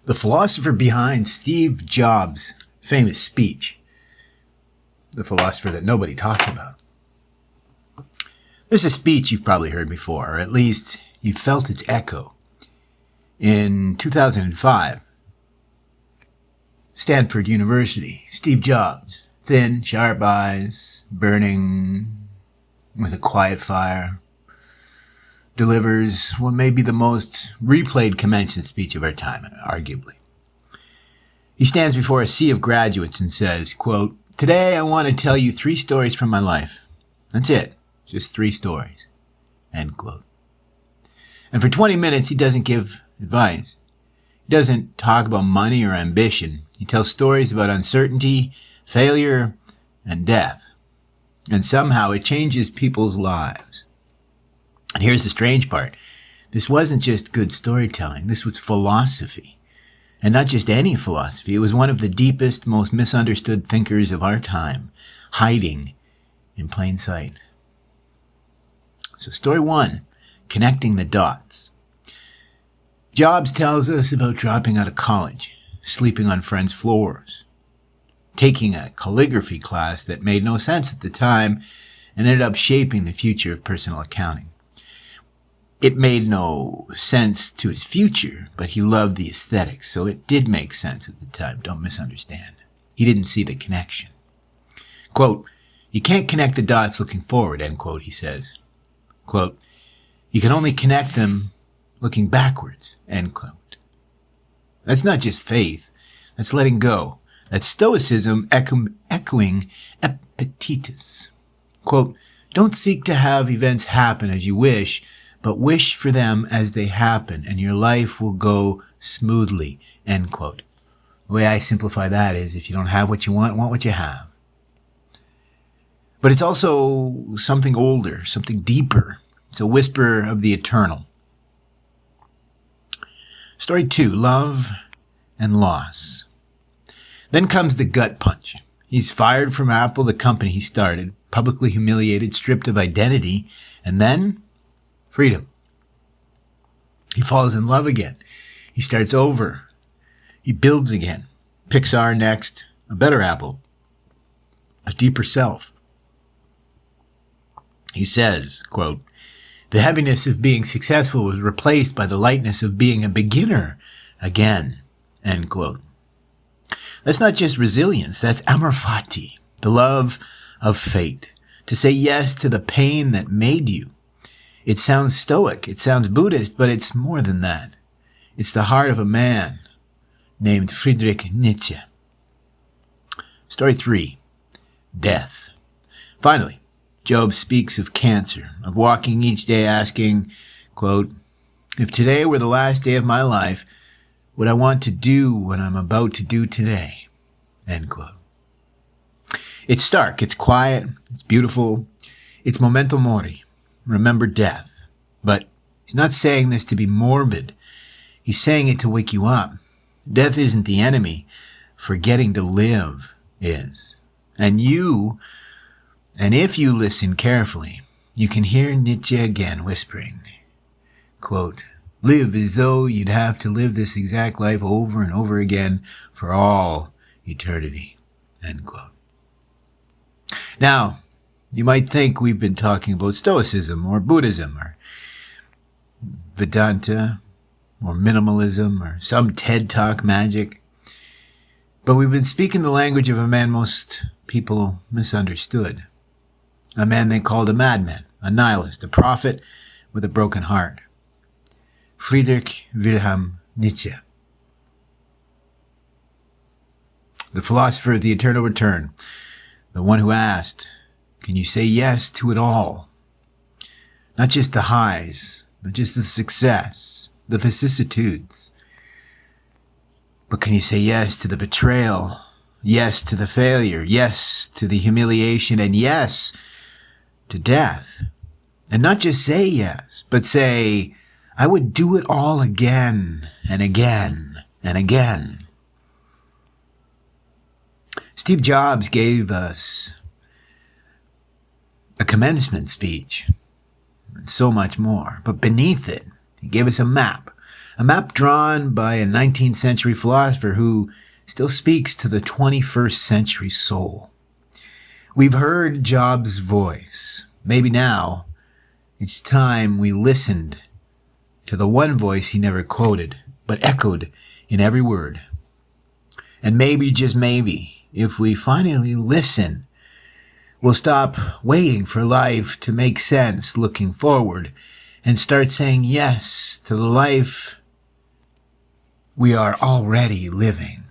the philosopher behind Steve Jobs' famous speech, the philosopher that nobody talks about. This is a speech you've probably heard before, or at least you've felt its echo. In 2005, Stanford University, Steve Jobs, thin, sharp eyes, burning with a quiet fire, delivers what may be the most replayed commencement speech of our time, arguably. He stands before a sea of graduates and says, quote, "Today I want to tell you 3 stories from my life. That's it, just 3 stories," end quote. And for 20 minutes, he doesn't give advice. He doesn't talk about money or ambition. He tells stories about uncertainty, failure, and death. And somehow it changes people's lives. And here's the strange part. This wasn't just good storytelling. This was philosophy. And not just any philosophy. It was one of the deepest, most misunderstood thinkers of our time, hiding in plain sight. So story 1, connecting the dots. Jobs tells us about dropping out of college, sleeping on friends' floors, taking a calligraphy class that made no sense at the time and ended up shaping the future of personal accounting. It made no sense to his future, but he loved the aesthetics, so it did make sense at the time. Don't misunderstand. He didn't see the connection. Quote, "You can't connect the dots looking forward," end quote, he says. Quote, "You can only connect them looking backwards," end quote. That's not just faith. That's letting go. That's Stoicism echoing Epictetus. Quote, "Don't seek to have events happen as you wish, but wish for them as they happen, and your life will go smoothly," end quote. The way I simplify that is, if you don't have what you want what you have. But it's also something older, something deeper. It's a whisper of the eternal. Story 2, love and loss. Then comes the gut punch. He's fired from Apple, the company he started, publicly humiliated, stripped of identity, and then freedom. He falls in love again. He starts over. He builds again. Pixar next, a better Apple, a deeper self. He says, quote, "The heaviness of being successful was replaced by the lightness of being a beginner again," end quote. That's not just resilience. That's Amor Fati, the love of fate. To say yes to the pain that made you. It sounds stoic, it sounds Buddhist, but it's more than that. It's the heart of a man named Friedrich Nietzsche. Story 3, death. Finally, Job speaks of cancer, of walking each day asking, quote, "If today were the last day of my life, would I want to do what I'm about to do today?" End quote. It's stark, it's quiet, it's beautiful, it's Memento Mori. Remember death. But he's not saying this to be morbid. He's saying it to wake you up. Death isn't the enemy. Forgetting to live is. And if you listen carefully, you can hear Nietzsche again whispering, quote, "Live as though you'd have to live this exact life over and over again for all eternity," end quote. Now, you might think we've been talking about Stoicism or Buddhism or Vedanta or minimalism or some TED Talk magic. But we've been speaking the language of a man most people misunderstood. A man they called a madman, a nihilist, a prophet with a broken heart. Friedrich Nietzsche. The philosopher of the eternal return. The one who asked, can you say yes to it all? Not just the highs, not just the success, the vicissitudes. But can you say yes to the betrayal? Yes to the failure? Yes to the humiliation? And yes to death? And not just say yes, but say, I would do it all again and again and again. Steve Jobs gave us a commencement speech and so much more. But beneath it, he gave us a map A map drawn by a 19th century philosopher who still speaks to the 21st century soul. We've heard Job's voice. Maybe now it's time we listened to the one voice he never quoted, but echoed in every word. And maybe, just maybe, if we finally listen, we'll stop waiting for life to make sense looking forward and start saying yes to the life we are already living.